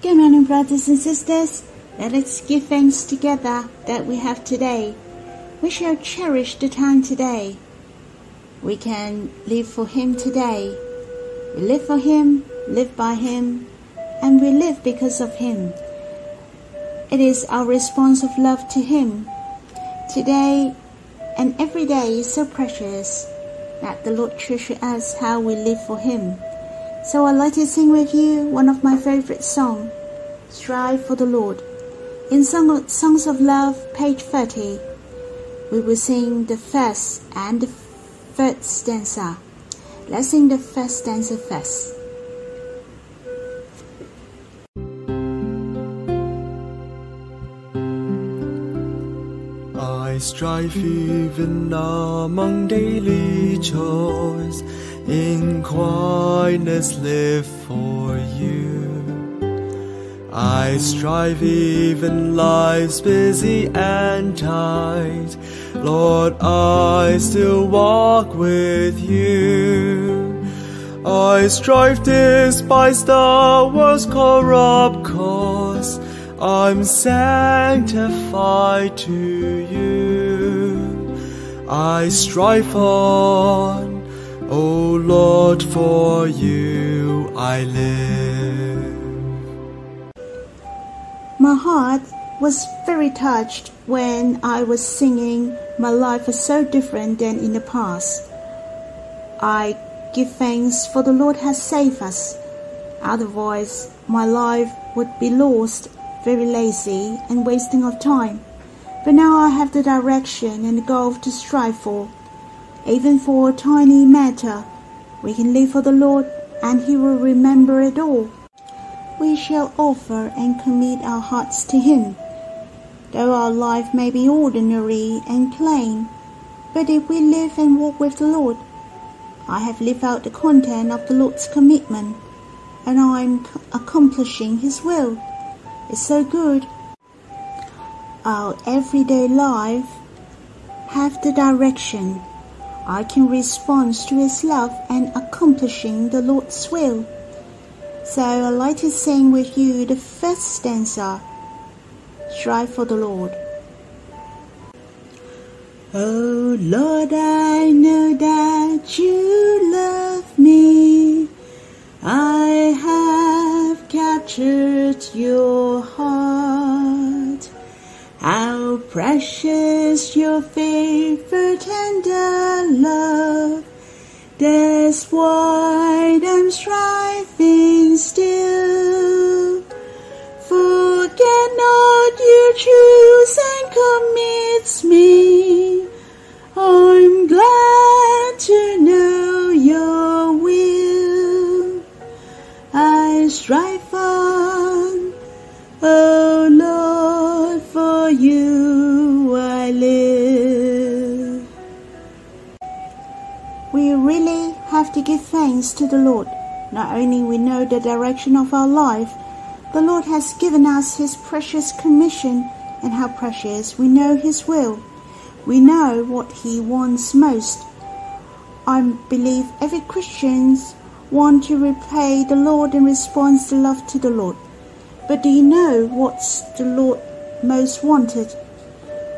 Good morning, brothers and sisters. Let us give thanks together that we have today. We shall cherish the time today. We can live for Him today. We live for Him, live by Him, and we live because of Him. It is our response of love to Him. Today and every day is so precious that the Lord treasures us how we live for Him. So I'd like to sing with you one of my favorite songs, Strive for the Lord. In Songs of Love, page 30, we will sing the first and the third stanza. Let's sing the first stanza first. I strive even among daily chores, in quietness live for you. I strive even life's busy and tight, Lord, I still walk with you. I strive despite the world's corrupt cause, I'm sanctified to you. I strive on, O Lord, for you I live. My heart was very touched when I was singing My life was so different than in the past. I give thanks for the Lord has saved us. Otherwise, my life would be lost, very lazy and wasting of time. But now I have the direction and the goal to strive for. Even for a tiny matter, we can live for the Lord and He will remember it all. We shall offer and commit our hearts to Him. Though our life may be ordinary and plain, but if we live and walk with the Lord, I have lived out the content of the Lord's commitment, and I am accomplishing His will. It's so good. Our everyday life have the direction. I can respond to His love and accomplishing the Lord's will. So I'd like to sing with you the first stanza, Strive for the Lord. Oh Lord, I know that you love me. I have captured your heart. How precious your favor, tender love. That's why I'm striving still. Forget not you choose and commits me. I'm glad to know your will. I strive on, oh Lord, for you I live. We really have to give thanks to the Lord. Not only we know the direction of our life, the Lord has given us His precious commission, and how precious we know His will. We know what He wants most. I believe every Christian wants to repay the Lord and respond to love to the Lord. But do you know what's the Lord most wanted?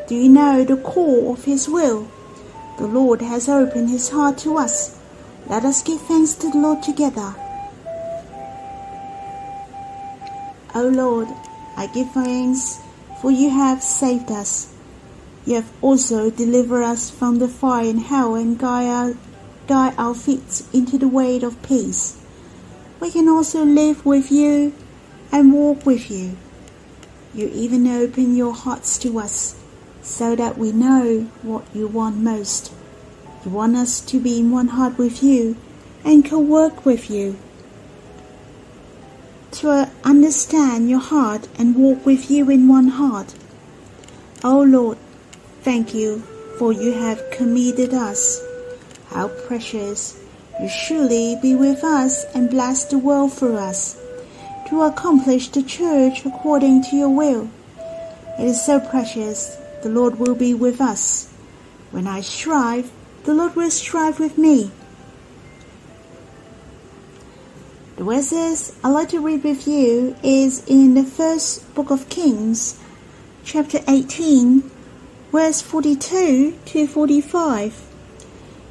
Do you know the core of His will? The Lord has opened His heart to us. Let us give thanks to the Lord together. O Lord, I give thanks, for you have saved us. You have also delivered us from the fire and hell and guide our feet into the way of peace. We can also live with you and walk with you. You even open your hearts to us so that we know what you want most. You want us to be in one heart with you and co-work with you. To understand your heart and walk with you in one heart. Oh Lord, thank you, for you have committed us. How precious! You surely be with us and bless the world through us, to accomplish the church according to your will. It is so precious, the Lord will be with us. When I strive, the Lord will strive with me. The The verses I'd like to read with you is in the first book of Kings, chapter 18, verse 42 to 45.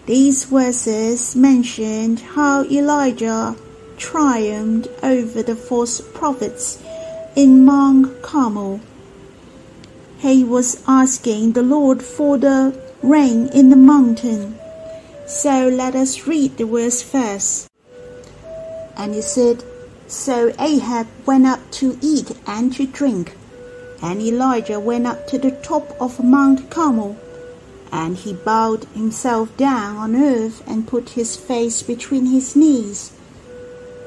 These verses mentioned how Elijah triumphed over the false prophets in Mount Carmel. He was asking the Lord for the rain in the mountain. So let us read the verse first. And he said, So Ahab went up to eat and to drink, and Elijah went up to the top of Mount Carmel, and he bowed himself down on earth and put his face between his knees.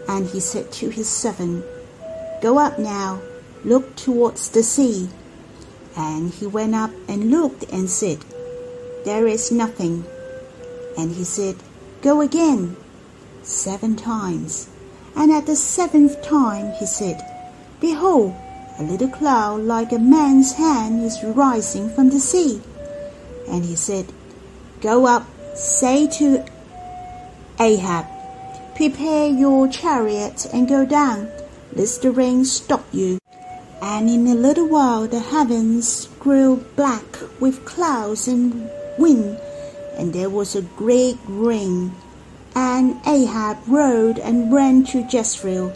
And he said to his servant, Go up now, look towards the sea. And he went up and looked and said, There is nothing. And he said, Go again, 7 times. And at the 7th time he said, Behold, a little cloud like a man's hand is rising from the sea. And he said, Go up, say to Ahab, Prepare your chariot and go down, lest the rain stop you. And in a little while the heavens grew black with clouds and wind, and there was a great rain. And Ahab rode and ran to Jezreel.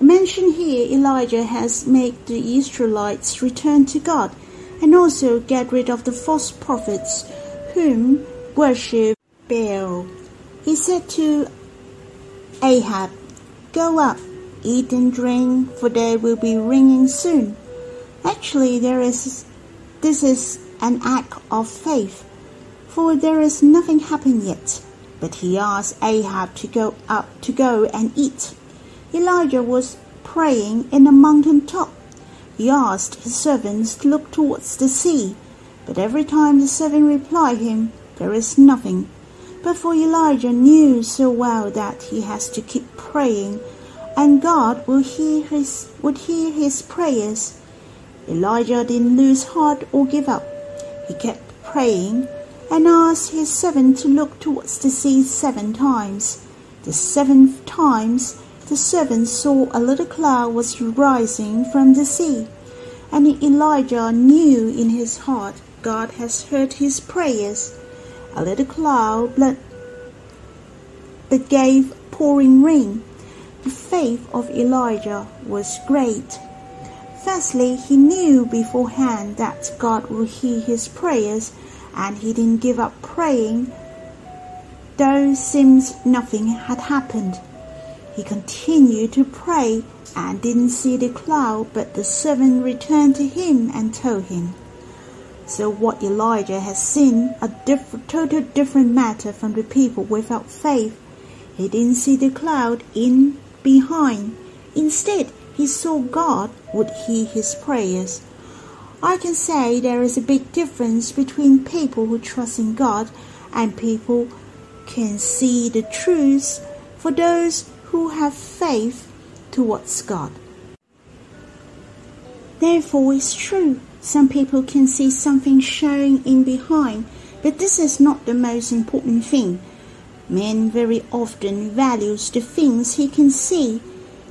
Mentioned here, Elijah has made the Israelites return to God and also get rid of the false prophets whom worship Baal. He said to Ahab, Go up, eat and drink, for there will be rain soon. Actually, this is an act of faith, for there is nothing happened yet. But he asked Ahab to go and eat. Elijah was praying in a mountain top. He asked his servants to look towards the sea, but every time the servant replied him, There is nothing. But for Elijah knew so well that he has to keep praying, and God would hear his prayers. Elijah didn't lose heart or give up. He kept praying and asked his servant to look towards the sea 7 times. The 7th time, the servant saw a little cloud was rising from the sea, and Elijah knew in his heart God has heard his prayers. A little cloud but gave pouring rain. The faith of Elijah was great. Firstly, he knew beforehand that God would hear his prayers, and he didn't give up praying, though seems nothing had happened. He continued to pray and didn't see the cloud, but the servant returned to him and told him. So what Elijah has seen, a total different matter from the people without faith. He didn't see the cloud behind. Instead, he saw God would hear his prayers. I can say there is a big difference between people who trust in God and people can see the truth for those who have faith towards God. Therefore, it's true, some people can see something showing in behind, but this is not the most important thing. Man very often values the things he can see.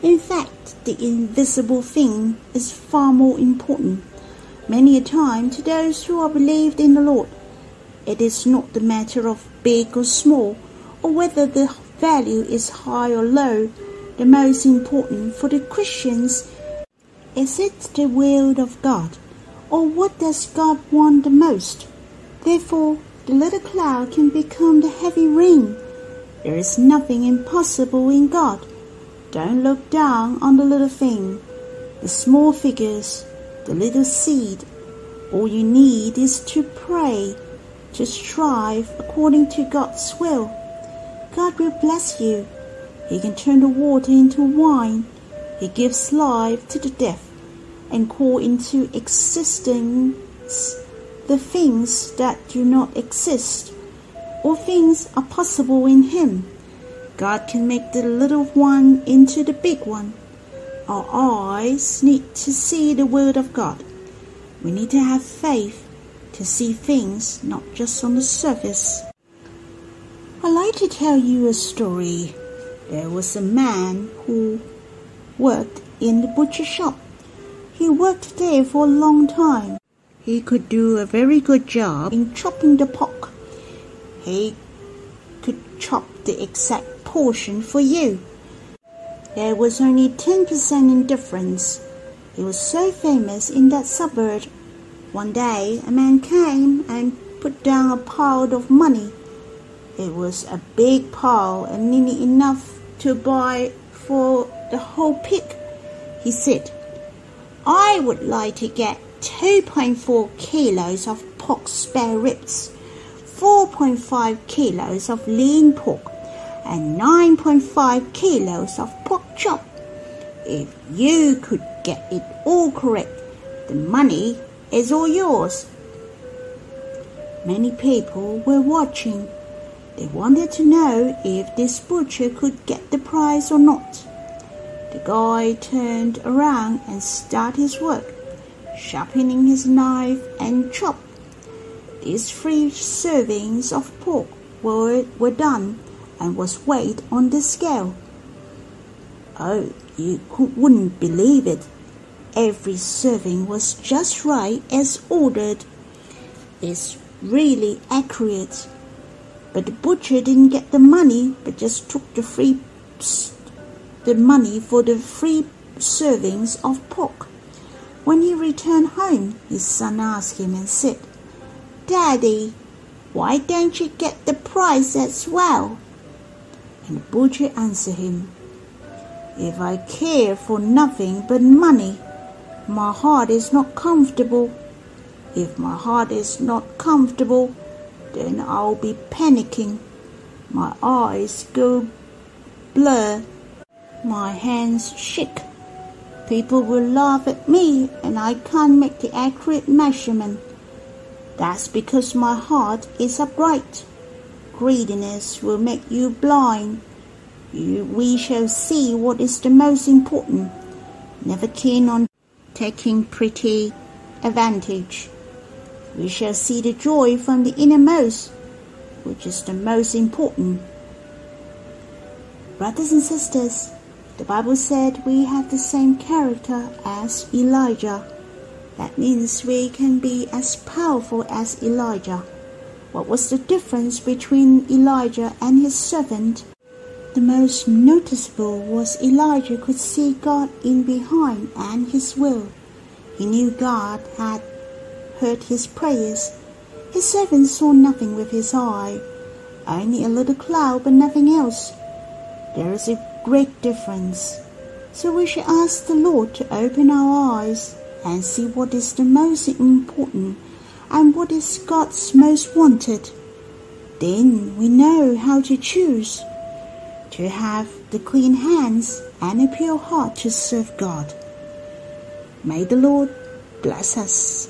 In fact, the invisible thing is far more important. Many a time, to those who are believed in the Lord, it is not the matter of big or small, or whether the value is high or low. The most important for the Christians is it the will of God, or what does God want the most? Therefore, the little cloud can become the heavy rain. There is nothing impossible in God. Don't look down on the little thing, the small figures, the little seed. All you need is to pray, to strive according to God's will. God will bless you. He can turn the water into wine. He gives life to the deaf and call into existence the things that do not exist. All things are possible in Him. God can make the little one into the big one. Our eyes need to see the Word of God. We need to have faith to see things not just on the surface. I'd like to tell you a story. There was a man who worked in the butcher shop. He worked there for a long time. He could do a very good job in chopping the pork. He could chop the exact portion for you. There was only 10% in difference. He was so famous in that suburb. One day, a man came and put down a pile of money. It was a big pile and nearly enough to buy for the whole pig. He said, "I would like to get 2.4 kilos of pork spare ribs, 4.5 kilos of lean pork, and 9.5 kilos of pork chop. If you could get it all correct, the money is all yours." Many people were watching. They wanted to know if this butcher could get the price or not. The guy turned around and started his work, sharpening his knife and chop. These 3 servings of pork were done and was weighed on the scale. Oh, you wouldn't believe it. Every serving was just right as ordered. It's really accurate. But the butcher didn't get the money, but just took the money for the 3 servings of pork. When he returned home, his son asked him and said, "Daddy, why don't you get the price as well?" And the butcher answered him, "If I care for nothing but money, my heart is not comfortable. If my heart is not comfortable, then I'll be panicking. My eyes go blur. My hands shake. People will laugh at me and I can't make the accurate measurement. That's because my heart is upright. Greediness will make you blind. We shall see what is the most important. Never keen on taking pretty advantage. We shall see the joy from the innermost, which is the most important." Brothers and sisters, the Bible said we have the same character as Elijah. That means we can be as powerful as Elijah. What was the difference between Elijah and his servant? The most noticeable was Elijah could see God in behind and his will. He knew God had heard his prayers. His servant saw nothing with his eye, only a little cloud but nothing else. There is a great difference. So we should ask the Lord to open our eyes and see what is the most important and what is God's most wanted. Then we know how to choose, to have the clean hands and a pure heart to serve God. May the Lord bless us.